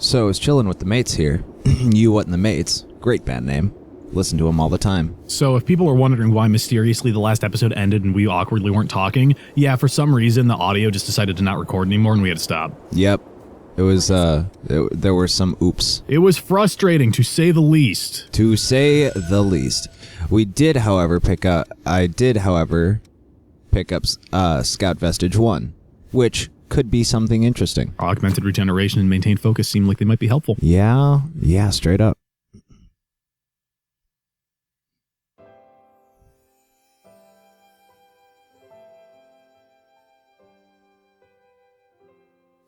So I was chilling with the mates here. You What and the Mates. Great band name. Listen to them all the time. So if people are wondering why mysteriously the last episode ended and we awkwardly weren't talking, yeah, for some reason the audio just decided to not record anymore and we had to stop. Yep. It was, there were some oops. It was frustrating, to say the least. To say the least. I did, however, pick up Scout Vestige 1, which could be something interesting. Augmented regeneration and maintained focus seem like they might be helpful. Yeah, straight up.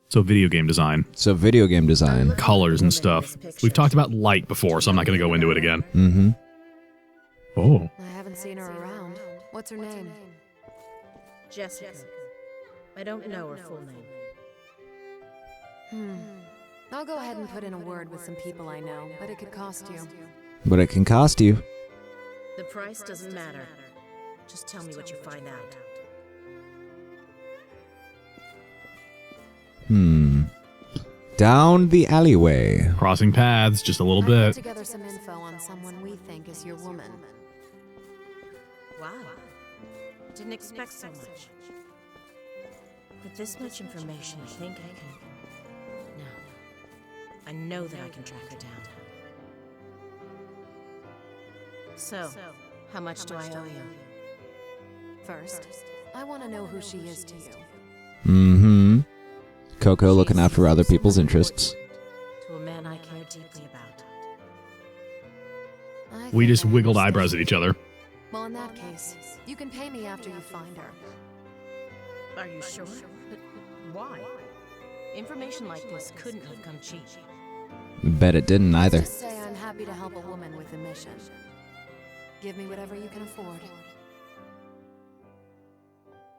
So video game design. Colors and stuff. We've talked about light before, so I'm not going to go into it again. Mm-hmm. Oh. I haven't seen her around. What's her name? Jessica. I don't know her full name. I'll go ahead and put in a word with some people I know, but it could cost you. But it can cost you. The price doesn't matter. Just tell me what you find out. Down the alleyway. Crossing paths just a little I bit. put together some info on someone we think is your woman. Wow. Didn't expect so much. With this much information, I think I can... No. I know that I can track her down. So, how much do I owe you? First, I want to know who she is to you. Mm-hmm. Coco looking after other people's interests. To a man I care deeply about. We just wiggled eyebrows at each other. Well, in that case, you can pay me after you find her. Are you sure? But why? Information like this couldn't have come cheap. Bet it didn't either. Just say I'm happy to help a woman with a mission. Give me whatever you can afford.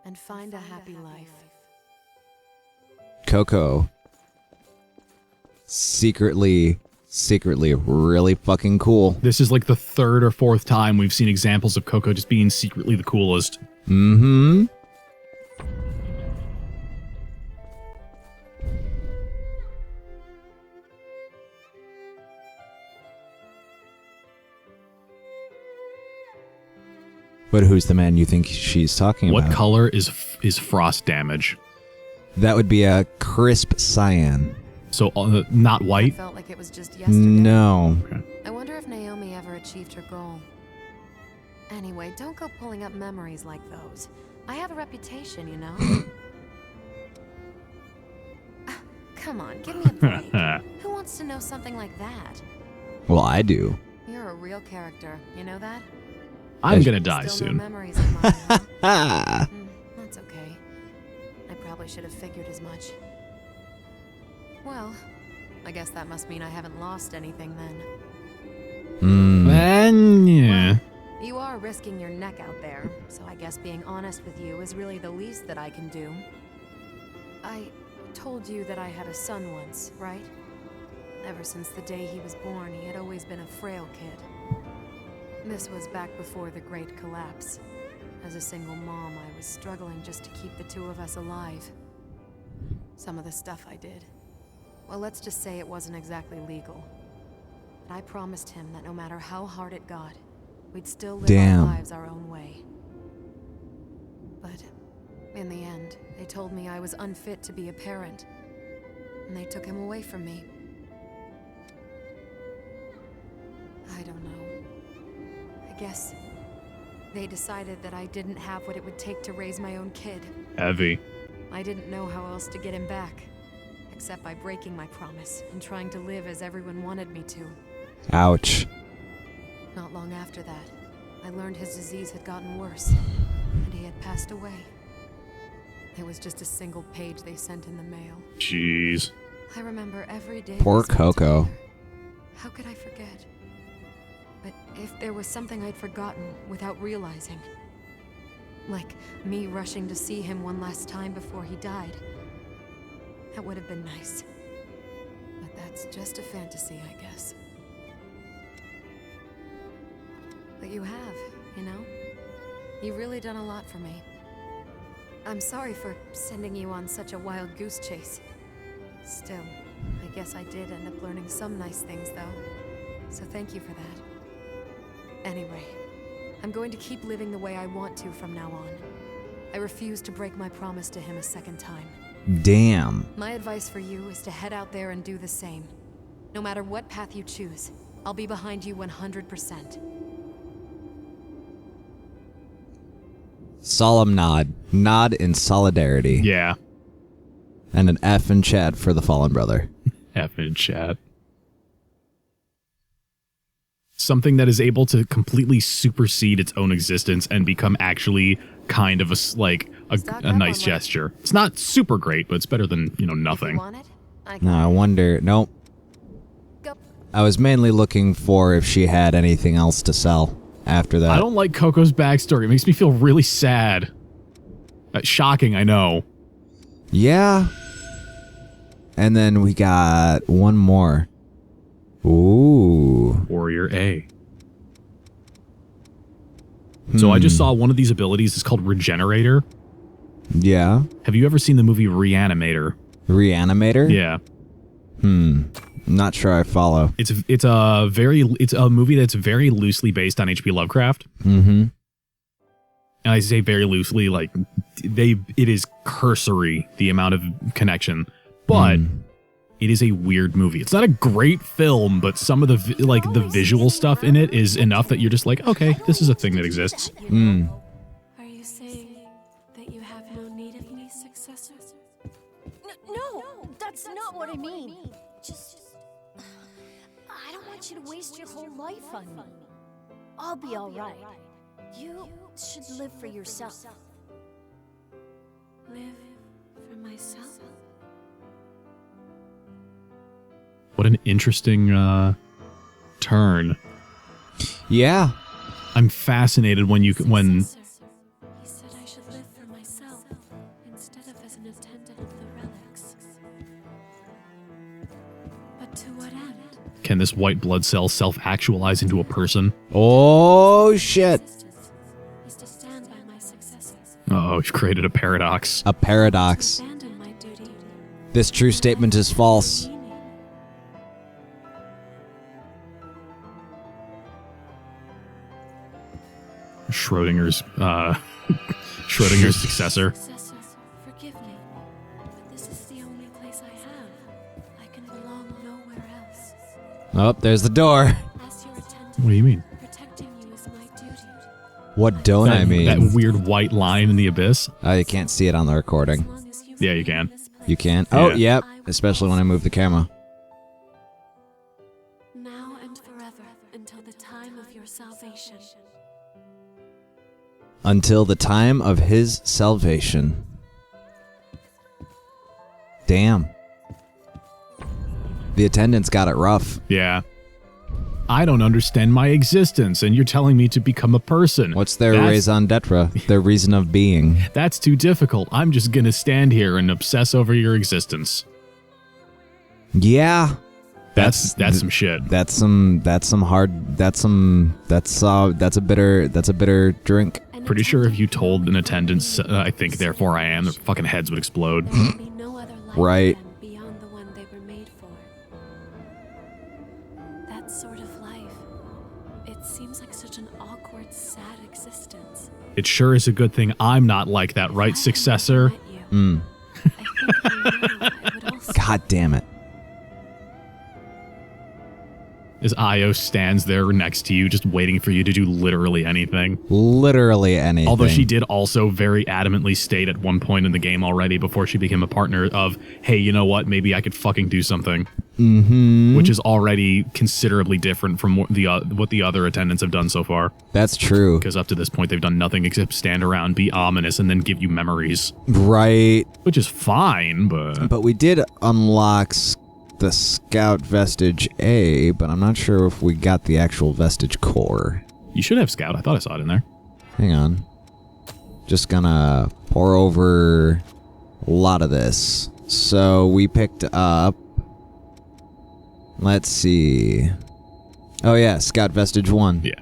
And find a happy life. Coco. Secretly really fucking cool. This is like the third or fourth time we've seen examples of Coco just being secretly the coolest. Mm-hmm. But who's the man you think she's talking about? What color is frost damage? That would be a crisp cyan. So not I white? felt like it was just yesterday. No. Okay. I wonder if Naomi ever achieved her goal. Anyway, don't go pulling up memories like those. I have a reputation, you know? Come on, give me a break. Who wants to know something like that? Well, I do. You're a real character, you know that? I'm gonna die Still soon. No memories of mine, huh? That's okay. I probably should have figured as much. Well, I guess that must mean I haven't lost anything then. Yeah. You are risking your neck out there, so I guess being honest with you is really the least that I can do. I told you that I had a son once, right? Ever since the day he was born, he had always been a frail kid. This was back before the Great Collapse. As a single mom, I was struggling just to keep the two of us alive. Some of the stuff I did, well, let's just say it wasn't exactly legal. But I promised him that no matter how hard it got, we'd still live our lives our own way. But in the end, they told me I was unfit to be a parent, and they took him away from me. I don't know. I guess they decided that I didn't have what it would take to raise my own kid. Heavy. I didn't know how else to get him back, except by breaking my promise and trying to live as everyone wanted me to. Ouch. Not long after that, I learned his disease had gotten worse, and he had passed away. It was just a single page they sent in the mail. Jeez. I remember every day. Poor we spent Coco. together. How could I forget? But if there was something I'd forgotten without realizing, like me rushing to see him one last time before he died, that would have been nice. But that's just a fantasy, I guess. But you have, you know? You've really done a lot for me. I'm sorry for sending you on such a wild goose chase. Still, I guess I did end up learning some nice things, though. So thank you for that. Anyway, I'm going to keep living the way I want to from now on. I refuse to break my promise to him a second time. Damn. My advice for you is to head out there and do the same. No matter what path you choose, I'll be behind you 100%. Solemn nod. Nod in solidarity. Yeah. And an F in chat for the fallen brother. F in chat. Something that is able to completely supersede its own existence and become actually kind of a nice gesture. It's not super great, but it's better than, nothing. No, I wonder. Nope. Go. I was mainly looking for if she had anything else to sell after that. I don't like Coco's backstory. It makes me feel really sad. Shocking, I know. Yeah. And then we got one more. Ooh. Warrior A. So I just saw one of these abilities. It's called Regenerator. Yeah. Have you ever seen the movie Reanimator? Reanimator? Yeah. Not sure I follow. It's a movie that's very loosely based on H.P. Lovecraft. Mm-hmm. And I say very loosely, it is cursory, the amount of connection. But it is a weird movie. It's not a great film, but some of the visual stuff in it is enough that you're just like, okay, this is a thing that exists. Are you saying that you have no need of me, successor? No, that's not what I mean. Just, I don't want you to waste your whole life on me. I'll be all right. You should live for yourself. Live for myself? What an interesting turn. Yeah. I'm fascinated when He said I should live for myself instead of as an attendant of the relics. But to what end? Can this white blood cell self-actualize into a person? Oh, shit. Is to stand by my successor. Oh, you've created a paradox. A paradox. Abandon my duty. This true statement is false. Schrodinger's successor. Successor, forgive me, but this is the only place I have. I can belong nowhere else. Oh, there's the door. As your attendant, What do you mean? protecting you is my duty. What don't I mean? That weird white line in the abyss? Oh, you can't see it on the recording. As long as you Yeah, you can. You can? Oh, Yeah. yep. Especially when I move the camera. now and forever until the time of your salvation. Until the time of his salvation. Damn. The attendants got it rough. Yeah. I don't understand my existence, and you're telling me to become a person. What's their That's- raison d'etre? Their reason of being? That's too difficult. I'm just gonna stand here and obsess over your existence. Yeah. That's some shit. That's a bitter drink. And Pretty sure if you told an attendant, I think, therefore I am, their fucking heads would explode. there will be no other life Right. for them beyond the one they were made for. That sort of life. It seems like such an awkward, sad existence. It sure is a good thing I'm not like that, right, successor? Met you. I think by now I would also God damn it. As Io stands there next to you, just waiting for you to do literally anything. Literally anything. Although she did also very adamantly state at one point in the game already before she became a partner of, hey, you know what, maybe I could fucking do something. Mm-hmm. Which is already considerably different from what the other attendants have done so far. That's true. Because up to this point, they've done nothing except stand around, be ominous, and then give you memories. Right. Which is fine, but... But we did unlock the Scout Vestige A, but I'm not sure if we got the actual Vestige Core. You should have Scout. I thought I saw it in there. Hang on. Just gonna pour over a lot of this. So we picked up... Let's see. Oh yeah, Scout Vestige 1. Yeah.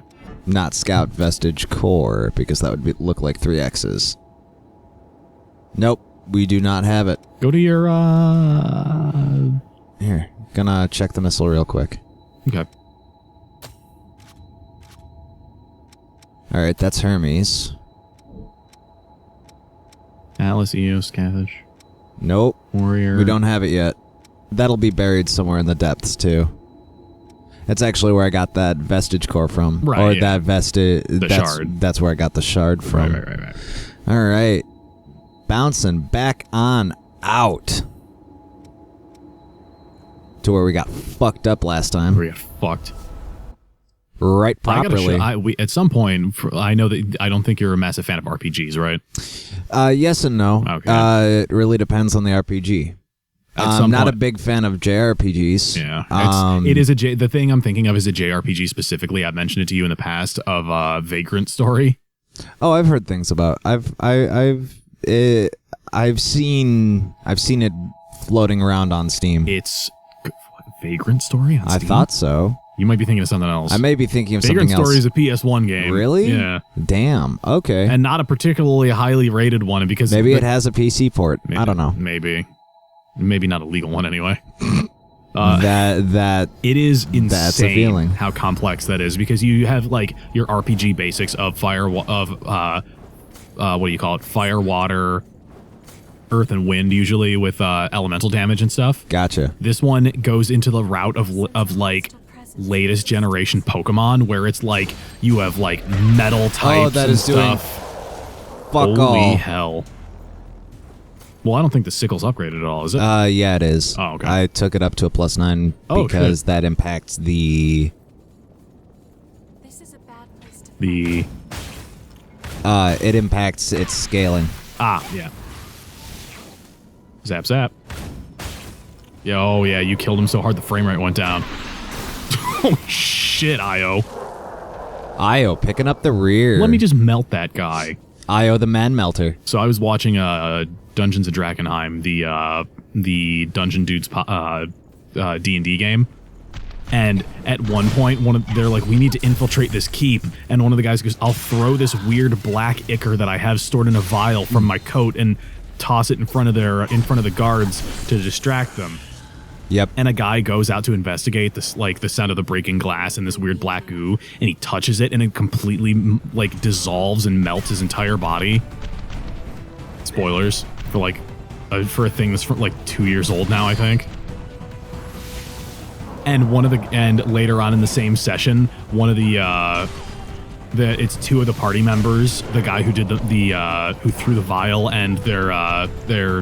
Not Scout Vestige Core, because that would look like 3 X's. Nope, we do not have it. Go to your, Here, Gonna check the missile real quick. Okay. Alright, that's Hermes. Atlas, Eos, Cavendish, Nope. Warrior. We don't have it yet. That'll be buried somewhere in the depths, too. That's actually where I got that vestige core from. Right, Or yeah. that vestige... Shard. That's where I got the shard from. Right. Alright. Bouncing back on out. To where we got fucked up last time. We got fucked. Right properly. We at some point, I know that I don't think you're a massive fan of RPGs, right? Yes and no. Okay. It really depends on the RPG. At I'm not a point- big fan of JRPGs. Yeah. It is the thing I'm thinking of is a JRPG specifically. I've mentioned it to you in the past of Vagrant Story. Oh, I've heard things about. I've seen it floating around on Steam. It's Vagrant Story on I Steam? thought so. You might be thinking of something else. I may be thinking of Vagrant something Story else. is a PS1 game. Really? Yeah. Damn. Okay. And not a particularly highly rated one because Maybe it has a PC port. I don't know. Maybe not a legal one anyway. That It is insane That's a feeling. how complex that is because you have like your RPG basics of what do you call it? Fire, water, earth, and wind usually with elemental damage and stuff. Gotcha. This one goes into the route of like latest generation Pokemon where it's like you have like metal types that and is doing stuff. Fuck Holy all. hell. Well, I don't think the sickle's upgraded at all, is it? Yeah, it is. Oh, okay. I took it up to a +9 Oh, because shit. that impacts the. This is a bad place to The It impacts its scaling. yeah. Zap zap. Yeah, oh yeah, you killed him so hard the frame rate went down. Oh shit, Io. Io picking up the rear. Let me just melt that guy. Io the man melter. So I was watching Dungeons of Drakenheim, the Dungeon Dudes D&D game. And at one point, they're like, we need to infiltrate this keep. And one of the guys goes, I'll throw this weird black ichor that I have stored in a vial from my coat and toss it in front of the guards to distract them. Yep. And a guy goes out to investigate this, like the sound of the breaking glass and this weird black goo, and he touches it and it completely like dissolves and melts his entire body. Spoilers for a thing that's like 2 years old now, I think. And later on in the same session, one of it's two of the party members, the guy who did who threw the vial and their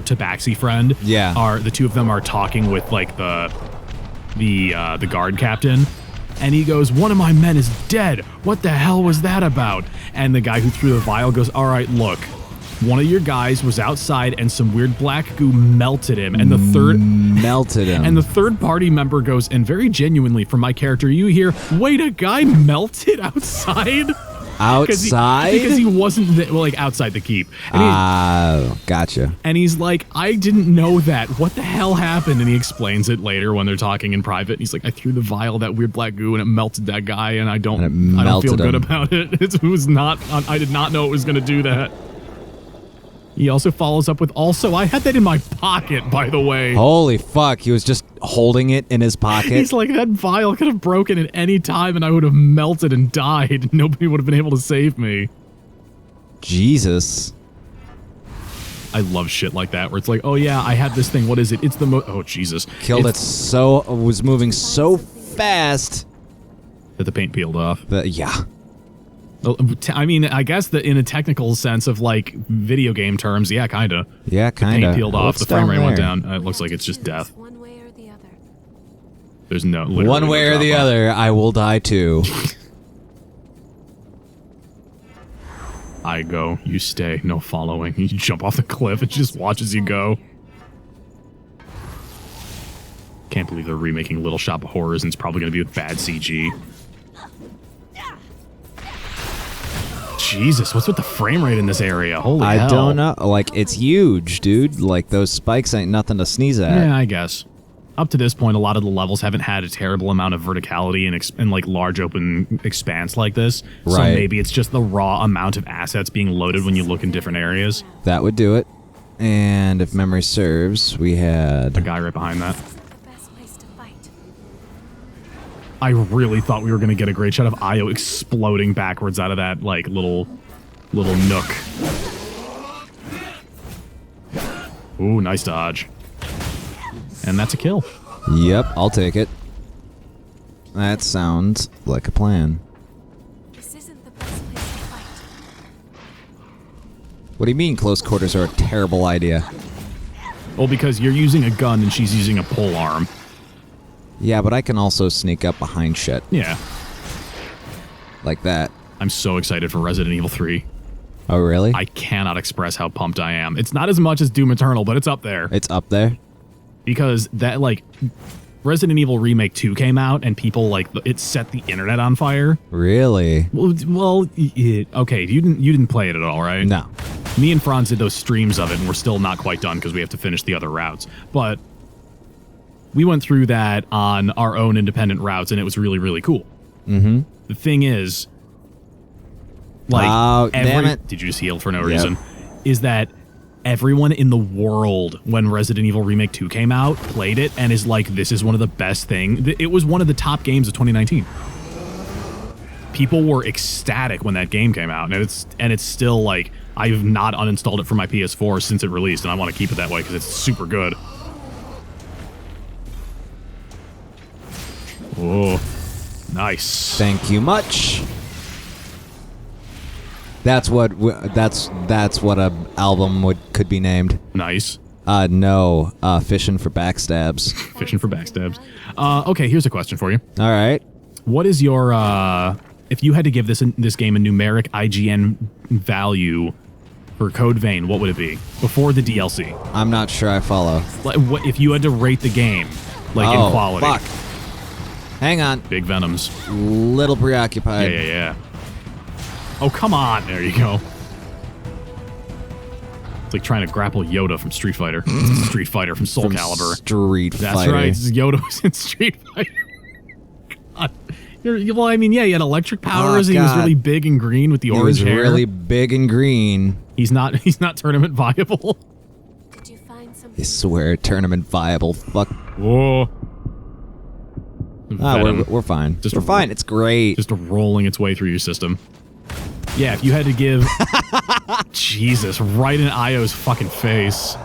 tabaxi friend. Yeah. The two of them are talking with like the guard captain. And he goes, one of my men is dead. What the hell was that about? And the guy who threw the vial goes, all right, look. One of your guys was outside and some weird black goo melted him. And melted him. And the third party member goes, and very genuinely from my character, you hear, wait, a guy melted outside? Outside? Because he wasn't, outside the keep. And gotcha. and he's like, I didn't know that. What the hell happened? And he explains it later when they're talking in private. And he's like, I threw the vial, that weird black goo, and it melted that guy, and I don't feel good about it. It was not, I did not know it was going to do that. He also follows up with, I had that in my pocket, by the way. Holy fuck, he was just holding it in his pocket. He's like, that vial could have broken at any time and I would have melted and died. Nobody would have been able to save me. Jesus. I love shit like that, where it's like, oh yeah, I have this thing. What is it? It's the oh, Jesus. Was moving so fast that the paint peeled off. Yeah. I mean, I guess that in a technical sense of like video game terms, yeah, kinda. Yeah, kinda. The paint peeled off, What's the frame down rate went there? down. It looks like it's just death. One way or the other. There's no One way or the other, I will die too. I go, you stay, no following. You jump off the cliff, it just watches you go. Can't believe they're remaking Little Shop of Horrors, and it's probably going to be with bad CG. Jesus, what's with the frame rate in this area? Holy hell. I don't know. Like, it's huge, dude. Like, those spikes ain't nothing to sneeze at. Yeah, I guess. Up to this point, a lot of the levels haven't had a terrible amount of verticality and like large open expanse like this. So Right. maybe it's just the raw amount of assets being loaded when you look in different areas. That would do it. And if memory serves, we A had... guy right behind that. The best place to fight. I really thought we were going to get a great shot of Io exploding backwards out of that, like, little nook. Ooh, nice dodge. And that's a kill. Yep, I'll take it. That sounds like a plan. This isn't the best place to fight. What do you mean close quarters are a terrible idea? Well, because you're using a gun and she's using a pole arm. Yeah, but I can also sneak up behind shit. Yeah. Like that. I'm so excited for Resident Evil 3. Oh, really? I cannot express how pumped I am. It's not as much as Doom Eternal, but it's up there. It's up there? Because that, like, Resident Evil Remake 2 came out and people, like, it set the internet on fire. Really? Well, okay, you didn't play it at all, right? No. Me and Franz did those streams of it, and we're still not quite done because we have to finish the other routes. But we went through that on our own independent routes, and it was really, really cool. Mm-hmm. The thing is, like, oh, damn it. Did you just heal for no reason? Is that everyone in the world, when Resident Evil Remake 2 came out, played it and is like, this is one of the best things. It was one of the top games of 2019. People were ecstatic when that game came out, and it's still, like, I've not uninstalled it from my PS4 since it released, and I want to keep it that way because it's super good. Oh, nice. Thank you much. That's what a album could be named. Nice. No, fishing for backstabs. Fishing for backstabs. Okay, here's a question for you. All right. What is your if you had to give this game a numeric IGN value for Code Vein, what would it be before the DLC? I'm not sure I follow. Like, what if you had to rate the game, like, in quality? Fuck. Hang on. Big Venoms. Little preoccupied. Yeah. Oh, come on. There you go. It's like trying to grapple Yoda from Street Fighter. Street Fighter from Soul Calibur. Street Fighter. That's right. Yoda was in Street Fighter. God. Well, I mean, yeah, he had electric powers. Oh, he was really big and green with the orange hair. He was really big and green. He's not tournament viable. Did you find something? I swear, tournament viable. Fuck. Whoa. We're fine. We're fine. It's great. Just rolling its way through your system. Yeah, if you had to give... Jesus, right in Io's fucking face.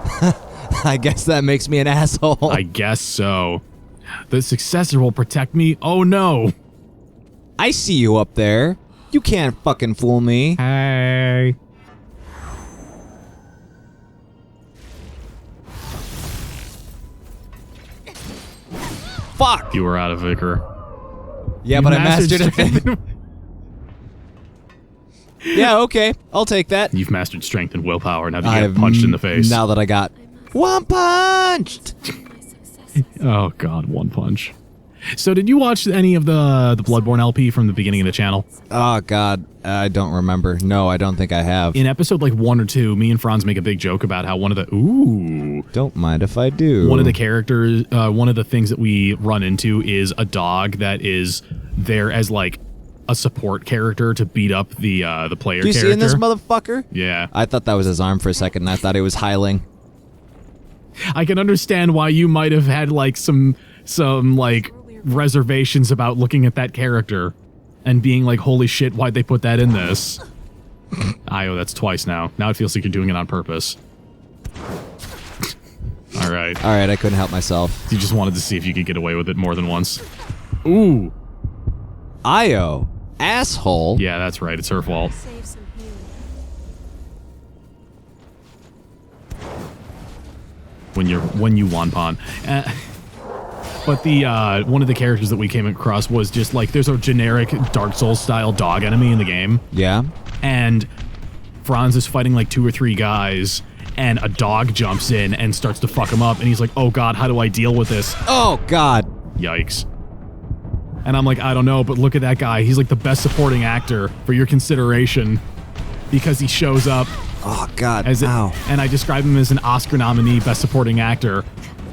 I guess that makes me an asshole. I guess so. The successor will protect me? Oh, no. I see you up there. You can't fucking fool me. Hey. Fuck. You were out of Vicar. Yeah, You but I mastered it. strength. Yeah, okay. I'll take that. You've mastered strength and willpower. Now that you get punched in the face. Now that I got one punched. My successes. Oh, God, one punch. So did you watch any of the Bloodborne LP from the beginning of the channel? Oh, God. I don't remember. No, I don't think I have. In episode like 1 or 2, me and Franz make a big joke about how one of the... Ooh. Don't mind if I do. One of the characters, one of the things that we run into is a dog that is there as like a support character to beat up the player Do you character. see in this motherfucker? Yeah. I thought that was his arm for a second, and I thought it was Hyling. I can understand why you might have had like some like reservations about looking at that character and being like, holy shit, why'd they put that in this? Io, that's twice now. Now it feels like you're doing it on purpose. All right. All right, I couldn't help myself. You just wanted to see if you could get away with it more than once. Ooh. Io, asshole. Yeah, that's right. It's her fault. Save some healing. When you wanpon. But the one of the characters that we came across was just like, there's a generic Dark Souls style dog enemy in the game, Yeah. and Franz is fighting like 2 or 3 guys, and a dog jumps in and starts to fuck him up, and he's like, oh God, how do I deal with this? Oh, God. Yikes. And I'm like, I don't know, but look at that guy. He's like the best supporting actor for your consideration because he shows up Oh, God. as Ow. and I describe him as an Oscar nominee best supporting actor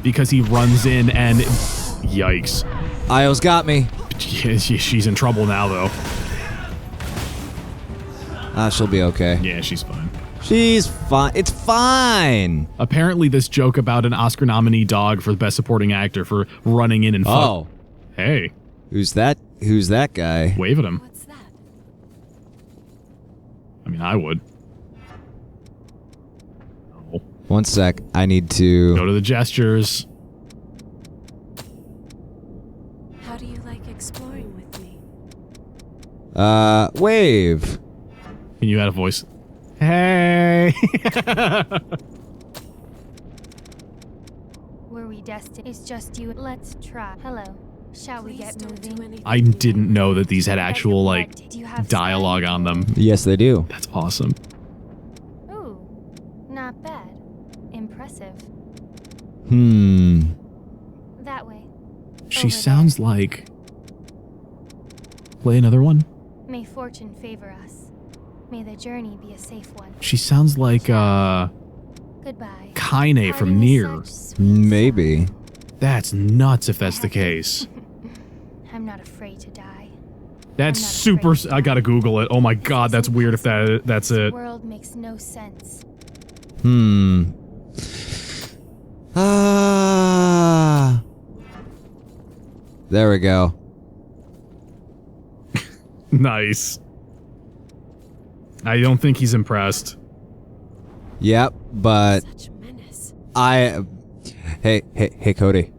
because he runs in and yikes. Io's got me. She's in trouble now though. She'll be okay. Yeah, she's fine. She's fine. It's fine. Apparently this joke about an Oscar nominee dog for the best supporting actor for running in and fuck. Oh. Hey. Who's that? Who's that guy? Wave at him. What's that? I mean, I would. Oh. One sec. I need Go to... to the gestures. How do you like exploring with me? Wave. Can you add a voice? Hey! Were we destined? It's just you. Let's try. Hello. Shall we get moving? I didn't know that these had actual, like, Do you have dialogue on them. Yes, they do. That's awesome. Ooh, not bad. Impressive. That way. She Over sounds like... Play another one? May fortune favor us. May the journey be a safe one. She sounds like, Goodbye. Kaine from Parting is Nier. such sweet Maybe. That's nuts if that's the case. sorrow. I'm not afraid to die. That's I'm not super... afraid to I gotta die. Google it. Oh my god, that's weird if that's This it. world makes no sense. Ah. There we go. Nice. I don't think he's impressed. Yep, but Such menace. Hey, Cody.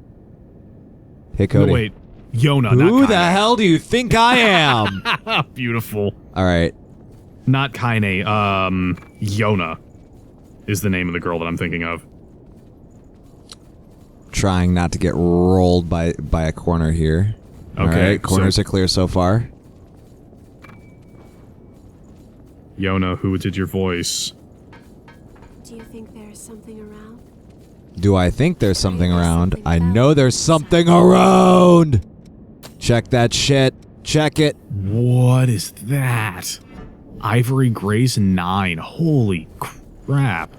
Hey, Cody. No, wait. Yona, Who not the Kaine. hell do you think I am? Beautiful. All right. Not Kaine. Yona is the name of the girl that I'm thinking of. Trying not to get rolled by a corner here. All Okay, right, corners so- are clear so far. Yona, who did your voice? Do you think there's something around? Do I think there's something around? I know there's something around. Check that shit. Check it. What is that? Ivory Grace 9. Holy crap.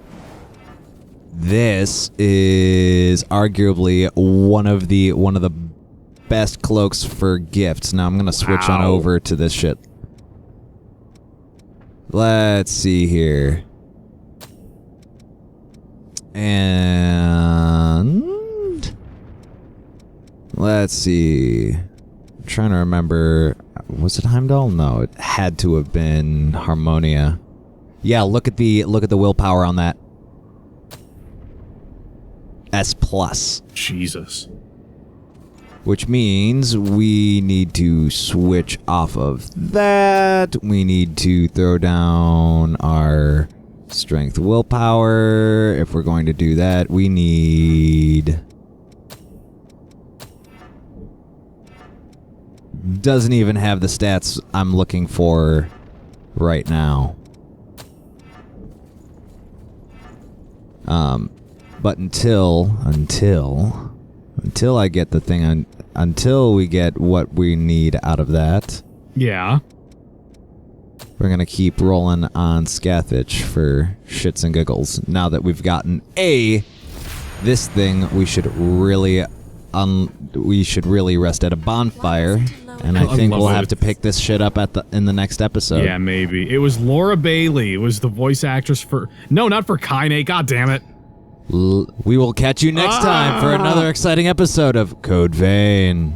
This is arguably one of the best cloaks for gifts. Now I'm gonna switch on Wow. over to this shit. Let's see here. And let's see. I'm trying to remember. Was it Heimdall? No, it had to have been Harmonia. Yeah, look at the willpower on that. S+. Jesus. Which means we need to switch off of that. We need to throw down our strength willpower. If we're going to do that, we need... Doesn't even have the stats I'm looking for right now. But until I get the thing until we get what we need out of that, Yeah. we're gonna keep rolling on Scathitch for shits and giggles. Now that we've gotten this thing, we should really rest at a bonfire, and I I think love we'll it. have to pick this shit up in the next episode. Yeah, maybe. It was Laura Bailey. It was the voice actress for... No, not for Kaine. God damn it. We will catch you next time for another exciting episode of Code Vein.